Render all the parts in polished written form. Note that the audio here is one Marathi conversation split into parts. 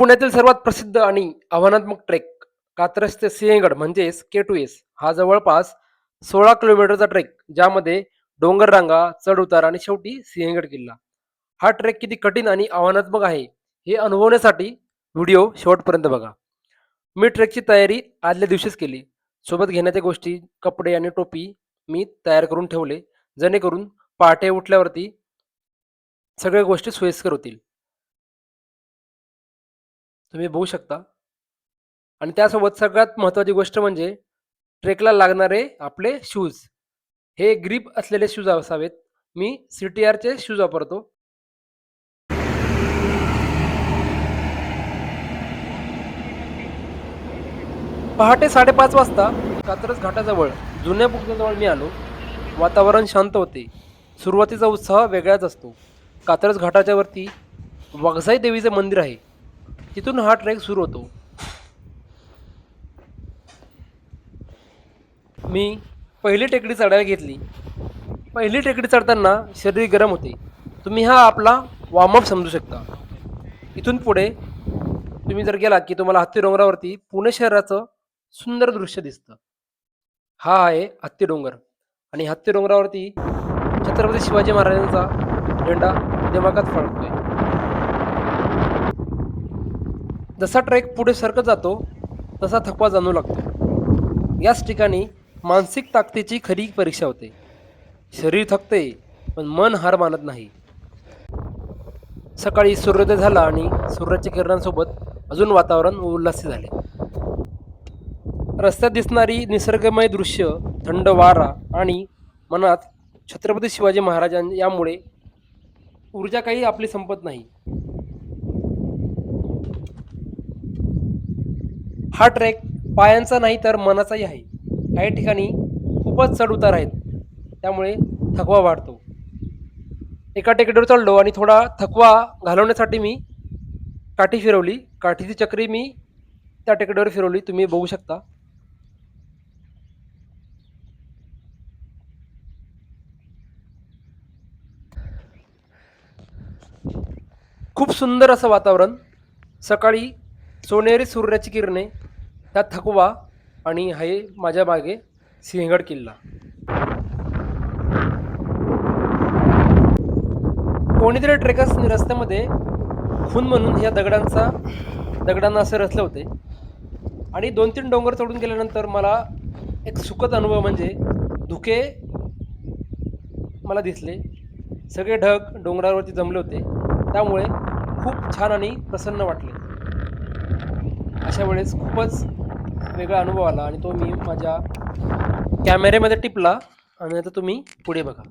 पुण्यातील सर्वात प्रसिद्ध आणि आव्हानात्मक ट्रेक कात्रज ते सिंहगड म्हणजेच K2S हा जवळपास 16 किलोमीटरचा ट्रेक, ज्यामध्ये डोंगर रांगा, चढ उतार आणि शेवटी सिंहगड किल्ला. हा ट्रेक किती कठीण आणि आव्हानात्मक आहे हे अनुभवण्यासाठी व्हिडिओ शेवटपर्यंत बघा. मी ट्रेकची तयारी आदल्या दिवशीच केली. सोबत घेण्याच्या गोष्टी, कपडे आणि टोपी मी तयार करून ठेवले, जेणेकरून पहाटे उठल्यावरती सगळ्या गोष्टी सोयीस्कर होतील. तुम्ही बघू शकता. आणि त्यासोबत सगळ्यात महत्त्वाची गोष्ट म्हणजे ट्रेकला लागणारे आपले शूज. हे ग्रिप असलेले शूज असावेत. मी CTRचे शूज वापरतो. पहाटे 5:30 वाजता कात्रज घाटाजवळ जुन्या बुरुजाजवळ मी आलो. वातावरण शांत होते. सुरुवातीचा उत्साह वेगळाच असतो. कात्रज घाटाच्या वरती वाघजाई देवीचे मंदिर आहे. तिथून हा ट्रेक सुरू होतो. मी पहिली टेकडी चढायला घेतली. पहिली टेकडी चढताना शरीर गरम होते. तुम्ही हा आपला वॉर्मअप समजू शकता. इथून पुढे तुम्ही जर गेलात की तुम्हाला हत्ती डोंगरावरती पुणे शहराचं सुंदर दृश्य दिसतं. हा आहे हत्ती डोंगर आणि हत्ती डोंगरावरती छत्रपती शिवाजी महाराजांचा झेंडा दिमाखात फडकतोय. जसा ट्रेक पुढे सरकत जातो तसा थकवा जाणवू लागतो. याच ठिकाणी मानसिक ताकदीची खरी परीक्षा होते. शरीर थकते पण मन हार मानत नाही. सकाळी सूर्योदय झाला आणि सूर्याच्या किरणांसोबत अजून वातावरण उल्हासी झाले. रस्त्यात दिसणारी निसर्गमय दृश्य, थंड वारा आणि मनात छत्रपती शिवाजी महाराजां यामुळे ऊर्जा काही आपली संपत नाही. हा ट्रेक पायांचा नाही तर मनाचाही आहे. काही ठिकाणी खूपच चढ उतार आहेत, त्यामुळे थकवा वाढतो. एका टेकडीवर चढलो आणि थोडा थकवा घालवण्यासाठी मी काठी फिरवली. काठीची चक्री मी त्या टेकडीवर फिरवली. तुम्ही बघू शकता. खूप सुंदर असं वातावरण. सकाळी सोनेरी सूर्याची किरणे, त्यात थकवा आणि आहे माझ्या मागे सिंहगड किल्ला. कोणीतरी ट्रेकर्सनी रस्त्यामध्ये खून म्हणून या दगडांना असे रचले होते. आणि 2-3 डोंगर चढून गेल्यानंतर मला एक सुखद अनुभव म्हणजे धुके मला दिसले. सगळे ढग डोंगरावरती जमले होते. त्यामुळे खूप छान आणि प्रसन्न वाटले. अशा वेळेस खूपच वेगळा अनुभव आला आणि तो मी माझ्या कॅमेऱ्यामध्ये टिपला आणि आता तुम्ही पुढे बघा.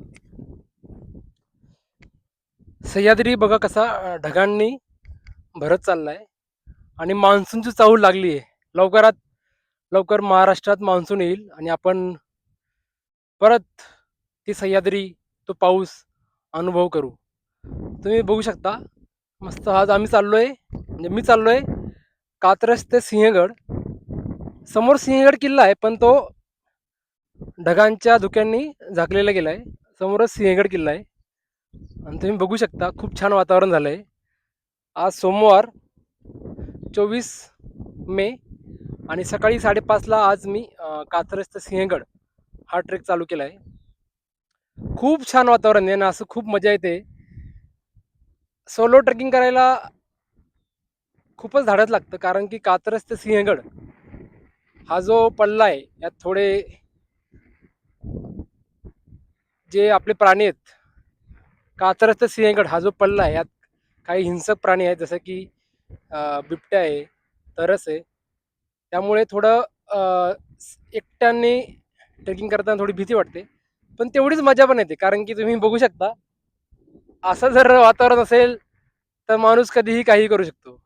सह्याद्री बघा कसा ढगांनी भरत चाललाय आणि मान्सूनची चाहूल लागली आहे. लवकरात लवकर महाराष्ट्रात मान्सून येईल आणि आपण परत ती सह्याद्री, तो पाऊस अनुभव करू. तुम्ही बघू शकता. मस्त आज आम्ही चाललोय, म्हणजे मी चाललोय कात्रज ते सिंहगड. समोर सिंहगड किल्ला आहे, पण तो ढगांच्या धुक्यांनी झाकलेला गेलाय. समोरच सिंहगड किल्ला आहे आणि तुम्ही बघू शकता खूप छान वातावरण झालंय. आज सोमवार 24 मे आणि सकाळी 5:30ला आज मी कात्रज ते सिंहगड हा ट्रेक चालू केला आहे. खूप छान वातावरण आहे ना, असं खूप मजा येते. सोलो ट्रेकिंग करायला खूपच धाडस लागतं, कारण की कात्रज ते सिंहगड हा जो पल्ला आहे, यात थोडे जे आपले प्राणी आहेत, कात्रज ते सिंहगड हा जो पल्ला आहे, यात काही हिंसक प्राणी आहेत, जसं की बिबट्या आहे, तरस आहे. त्यामुळे थोडं एकट्याने ट्रेकिंग करताना थोडी भीती वाटते, पण तेवढीच मजा पण येते, कारण की तुम्ही बघू शकता असं जर वातावरण असेल तर माणूस कधीही काही करू शकतो.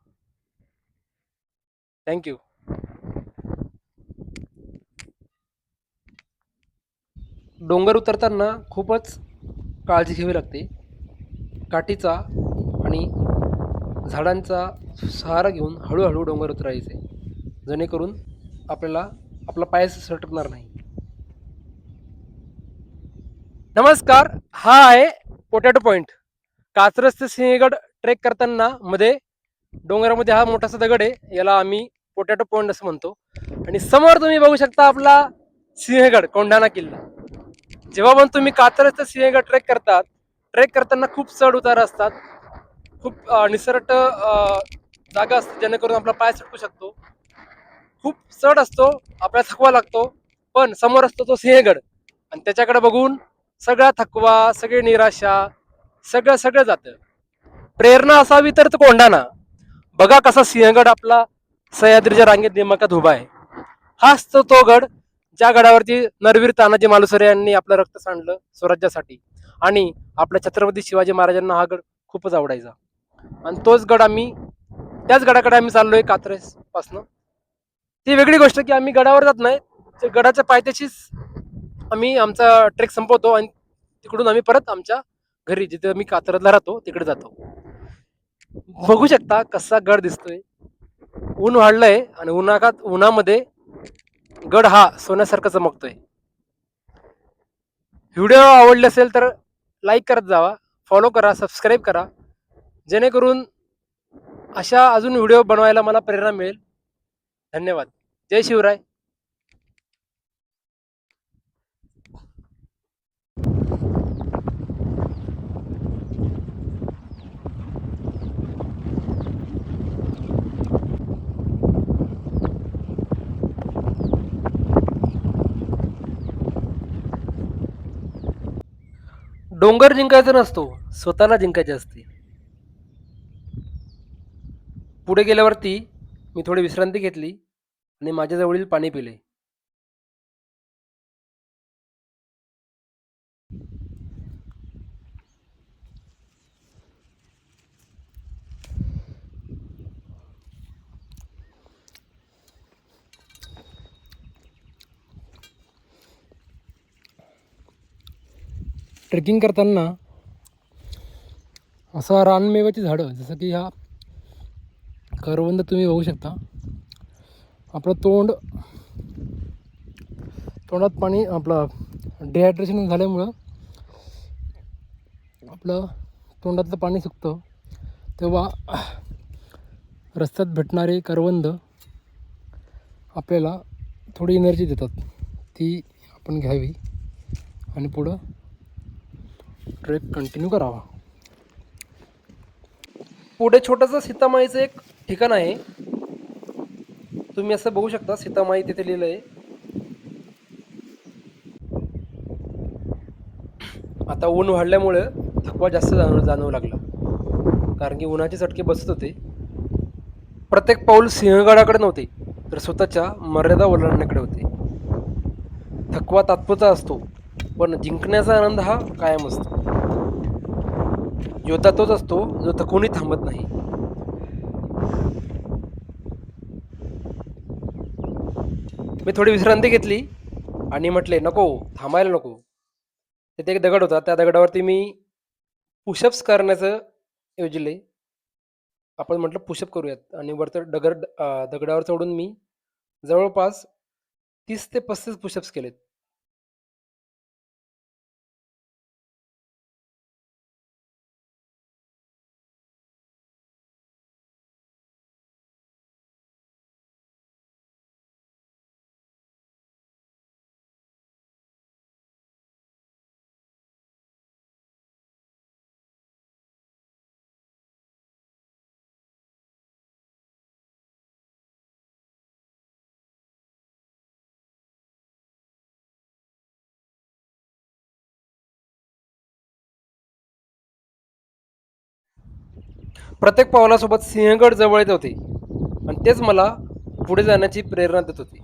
थँक्यू. डोंगर उतरताना खूपच काळजी घ्यावी लागते. काठीचा आणि झाडांचा सहारा घेऊन हळूहळू डोंगर उतरायचे, जेणेकरून आपल्याला आपला पाय सटकणार नाही. नमस्कार, हा आहे पोटॅटो पॉइंट. कात्रज ते सिंहगड ट्रेक करताना मध्ये डोंगरामध्ये हा मोठासा दगड आहे, याला आम्ही पोटॅटो पॉइंट असं म्हणतो. आणि समोर तुम्ही बघू शकता आपला सिंहगड कोंढाणा किल्ला. जेव्हा पण तुम्ही कात्रज ते सिंहगड ट्रेक करतात, ट्रेक करताना खूप चढ उतार असतात, खूप निसरट जागा असते जेणेकरून आपला पाय सुटू शकतो. खूप चढ असतो, आपल्याला थकवा लागतो, पण समोर असतो तो सिंहगड आणि त्याच्याकडे बघून सगळा थकवा, सगळी निराशा, सगळं सगळं जातं. प्रेरणा असावी तर तो कोंढाणा. बघा कसा सिंहगड आपला सह्याद्रीच्या रांगेत दिमाखात उभा आहे. हाच तो गड ज्या गडावरती नरवीर तानाजी मालुसरे यांनी आपलं रक्त सांडलं स्वराज्यासाठी. आणि आपल्या छत्रपती शिवाजी महाराजांना हा गड खूपच आवडायचा. आणि तोच गड आम्ही, त्याच गडाकडे आम्ही चाललोय कात्रज पासनं. ती वेगळी गोष्ट की आम्ही गडावर जात नाही, गडाच्या पायथ्याशीच आम्ही आमचा ट्रेक संपवतो आणि तिकडून आम्ही परत आमच्या घरी, जिथे आम्ही कात्रजला राहतो, तिकडे जातो. बघू शकता कसा गड दिसतोय. ऊन वाढलंय आणि उन्हामध्ये गड हा सोन्यासारखा चमकतोय. व्हिडिओ आवडले असेल तर लाईक करत जावा, फॉलो करा, सबस्क्राईब करा, जेणेकरून अशा अजून व्हिडिओ बनवायला मला प्रेरणा मिळेल. धन्यवाद. जय शिवराय. डोंगर जिंकायचा नसतो, स्वतःला जिंकायचे असते. पुढे गेल्यावरती मी थोडी विश्रांती घेतली आणि माझ्या जवळील पाणी पिले. ट्रेकिंग करताना असा रानमेव्याची झाडं, जसं की हा करवंद तुम्ही बघू शकता. आपलं तोंडात पाणी, आपलं डिहायड्रेशन झाल्यामुळं आपलं तोंडातलं पाणी सुकतं, तेव्हा रस्त्यात भेटणारे करवंद आपल्याला थोडी एनर्जी देतात. ती आपण घ्यावी आणि पुढं ट्रेक कंटिन्यू करावा. पुढे छोटंसं सीतामाईचं एक ठिकाण आहे, तुम्ही असं बघू शकता. सीतामाई तिथे लिहिलं आहे. आता ऊन वाढल्यामुळे थकवा जास्त जाणवू लागला, कारण की उन्हाचे चटके बसत होते. प्रत्येक पाऊल सिंहगडाकडे नव्हते, तर स्वतःच्या मर्यादा ओलांडण्याकडे होते. थकवा तात्पुरता असतो, पण जिंकण्याचा आनंद हा कायम असतो. योद्धा तोच असतो जो थकूनही थांबत नाही. मी थोडी विश्रांती घेतली आणि म्हटले नको, थांबायला नको. तिथे एक दगड होता, त्या दगडावरती मी पुशअप्स करण्याचं योजले. आपण म्हटलं पुशअप करूयात आणि वरती दगडावर चढून मी जवळपास 30 ते 35 पुशअप्स केलेत. प्रत्येक पावलासोबत सिंहगड जवळ येत होते आणि तेच मला पुढे जाण्याची प्रेरणा देत होती.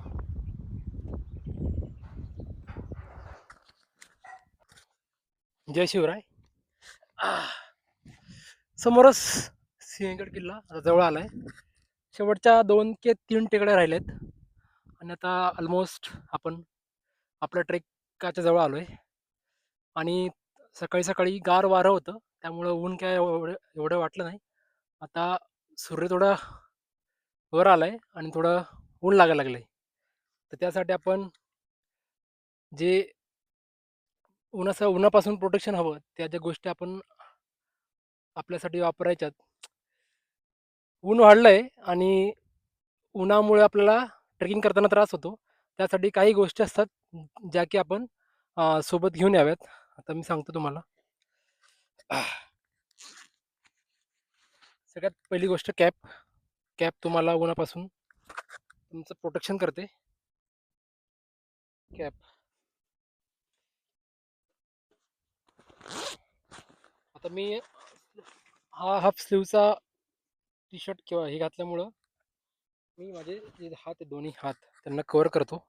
जय शिवराय. समोरच सिंहगड किल्ला आता जवळ आलाय. शेवटच्या 2 ते 3 टेकड्या राहिल्यात आणि आता ऑलमोस्ट आपण आपल्या ट्रेकाच्या जवळ आलोय. आणि सकाळी सकाळी गार वारं होतं, त्यामुळं ऊन काय एवढं एवढं वाटलं नाही. आता सूर्य थोडा वर आलाय आणि थोडं ऊन लागायला लागलंय. तर त्यासाठी आपण जे उन्हापासून प्रोटेक्शन हवं, त्या ज्या गोष्टी आपण आपल्यासाठी वापरायच्यात, ऊन वाढलंय आणि उन्हामुळे आपल्याला ट्रेकिंग करताना त्रास होतो. त्यासाठी काही गोष्टी असतात ज्या की आपण सोबत घेऊन याव्यात. आता मी सांगतो तुम्हाला. सगळ्यात पहिली गोष्ट कॅप. कॅप तुम्हाला उन्हापासून तुमचं प्रोटेक्शन करते. कॅप. आता मी हा हाफ स्लीवचा टी शर्ट किंवा हे घातल्यामुळं मी माझे जे हात आहे, दोन्ही हात त्यांना कव्हर करतो.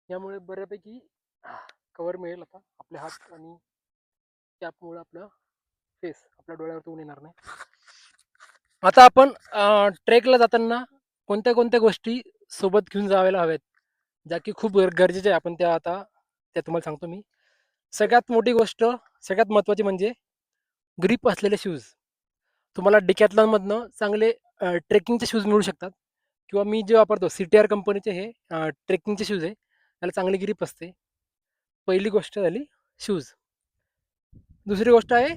यामुळे बऱ्यापैकी कव्हर मिळेल आता आपले हात, आणि कॅपमुळे आपलं फेस, आपल्या डोळ्यावरती ऊन येणार नाही. आता आपण ट्रेकला जाताना कोणत्या कोणत्या गोष्टी सोबत घेऊन जायला हव्यात, ज्या की खूप गरजेच्या आहे. आपण त्या तुम्हाला सांगतो मी. सगळ्यात मोठी गोष्ट, सगळ्यात महत्त्वाची म्हणजे ग्रीप असलेले शूज. तुम्हाला डिकॅथलॉनमधनं चांगले ट्रेकिंगचे शूज मिळू शकतात, किंवा मी जे वापरतो CTR कंपनीचे हे ट्रेकिंगचे शूज आहे. त्याला चांगली ग्रीप असते. पहिली गोष्ट झाली शूज. दुसरी गोष्ट आहे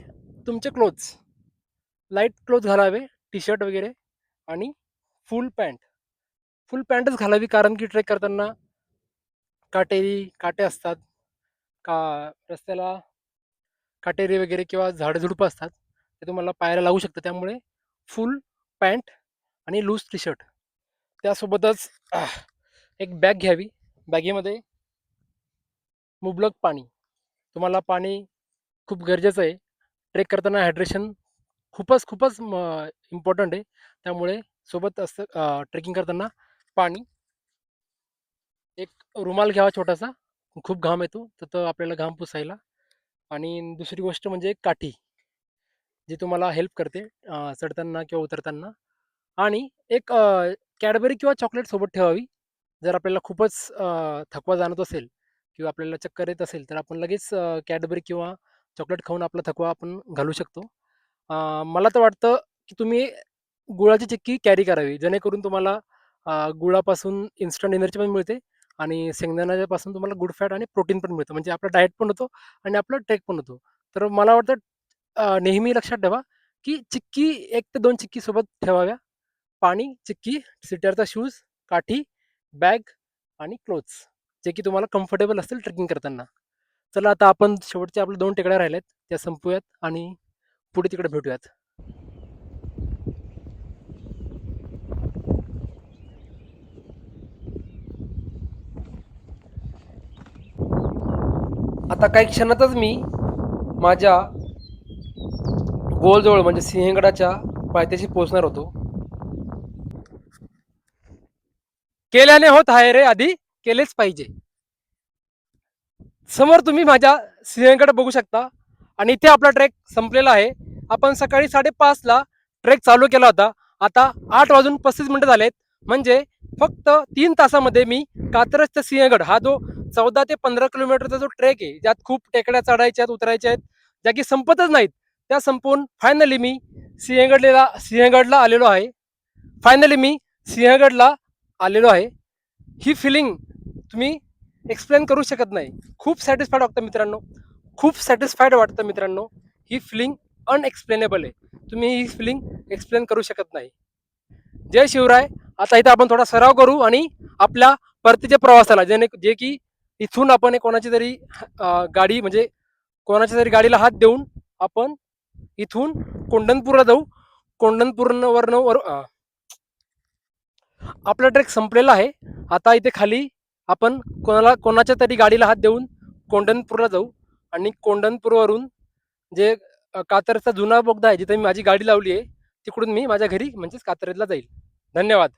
तुमचे क्लोथ्स. लाईट क्लोथ घालावे, टी शर्ट वगैरे, आणि फुल पॅन्ट. फुल पॅन्टच घालावी, कारण की ट्रेक करताना काटे असतात का रस्त्याला, काटेरी वगैरे किंवा झाडझुडपं असतात, ते तुम्हाला पायाला लागू शकतं. त्यामुळे फुल पॅन्ट आणि लूज टी शर्ट. त्यासोबतच एक बॅग घ्यावी. बॅगेमध्ये मुबलक पाणी. तुम्हाला पाणी खूप गरजेचं आहे. ट्रेक करताना हायड्रेशन खूपच इम्पॉर्टंट आहे. त्यामुळे सोबत असतं ट्रेकिंग करताना पाणी. एक रुमाल घ्यावा छोटासा, खूप घाम येतो तर तो आपल्याला घाम पुसायला. आणि दुसरी गोष्ट म्हणजे काठी, जी तुम्हाला हेल्प करते चढताना किंवा उतरताना. आणि एक कॅडबरी किंवा चॉकलेट सोबत ठेवावी. जर आपल्याला खूपच थकवा जाणवत असेल किंवा आपल्याला चक्कर येत असेल, तर आपण लगेच कॅडबरी किंवा चॉकलेट खाऊन आपला थकवा आपण घालवू शकतो. मला तर वाटतं की तुम्ही गुळाची चिक्की कॅरी करावी, जेणेकरून तुम्हाला गुळापासून इन्स्टंट एनर्जी पण मिळते, आणि शेंगदाण्यापासून तुम्हाला गुड फॅट आणि प्रोटीन पण मिळतं. म्हणजे आपला डाएट पण होतो आणि आपला ट्रेक पण होतो. तर मला वाटतं नेहमी लक्षात ठेवा की चिक्की, 1 ते 2 चिक्की सोबत ठेवाव्या. पाणी, चिक्की, सीटरचा शूज, काठी, बॅग आणि क्लोथ्स, जे की तुम्हाला कम्फर्टेबल असतील ट्रेकिंग करताना. चला, आता आपण शेवटच्या आपल्या 2 टेकड्या राहिल्यात, त्या संपवूयात आणि पुढे तिकडे भेटूयात. आता काही क्षणातच मी माझ्या गोलजवळ म्हणजे सिंहगडाच्या पायथ्याशी पोहोचणार होतो. केल्याने होत आहे रे, आधी केलेच पाहिजे. समोर तुम्ही माझ्या सिंहगड बघू शकता, आणि इथे आपला ट्रेक संपलेला आहे. आपण सकाळी 5:30 ला ट्रेक चालू केला होता. आता 8:35 झालेत. म्हणजे फक्त 3 तासामध्ये मी कात्रज ते सिंहगड हा जो 14 ते 15 किलोमीटरचा जो ट्रेक आहे, ज्यात खूप टेकड्या चढायच्या आहेत, उतरायच्या आहेत, ज्या की संपतच नाहीत, त्या संपवून फायनली मी सिंहगडला आलेलो आहे. फायनली मी सिंहगडला आलेलो आहे. ही फिलिंग तुम्ही एक्सप्लेन करू शकत नाही. खूप सॅटिस्फाईड वाटतं मित्रांनो, खूप सॅटिस्फाईड वाटतं मित्रांनो. ही फिलिंग अनएक्सप्लेनेबल आहे. तुम्ही ही फिलिंग एक्सप्लेन करू शकत नाही. जय शिवराय. आता इथं आपण थोडा सराव करू आणि आपल्या परतीच्या प्रवासाला, जे की इथून आपण कोणाची तरी गाडी, म्हणजे कोणाच्या तरी गाडीला हात देऊन आपण इथून कोंढणपूरला जाऊ. कोंढणपूरवरनं आपला ट्रेक संपलेला आहे. आता इथे खाली आपण कोणाच्या तरी गाडीला हात देऊन कोंढणपूरला जाऊ आणि कोंढणपूरवरून जे कात्रजचा जुना बोगदा आहे जिथे मी माझी गाडी लावली आहे तिकडून मी माझ्या घरी म्हणजेच कात्रजला जाईल. धन्यवाद.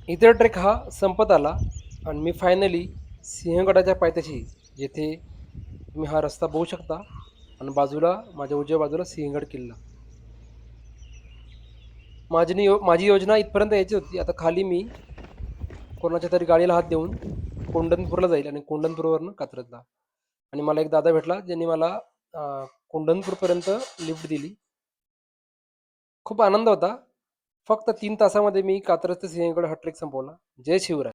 इतर ट्रेक हा संपत आला आणि मी फायनली सिंहगडाच्या पायथ्याशी, जेथे तुम्ही हा रस्ता बघू शकता आणि बाजूला माझ्या उजव्या बाजूला सिंहगड किल्ला. माझी योजना इथपर्यंत यायची होती. आता खाली मी कोणाच्या तरी गाडीला हात देऊन कोंढणपूरला जाईल आणि कोंढणपूरवरनं कात्रजला. आणि मला एक दादा भेटला ज्यांनी मला कोंढणपूरपर्यंत लिफ्ट दिली. खूप आनंद होता. फक्त 3 तासामध्ये मी कात्रज ते सिंहगड हा ट्रेक संपवला. जय शिवराय.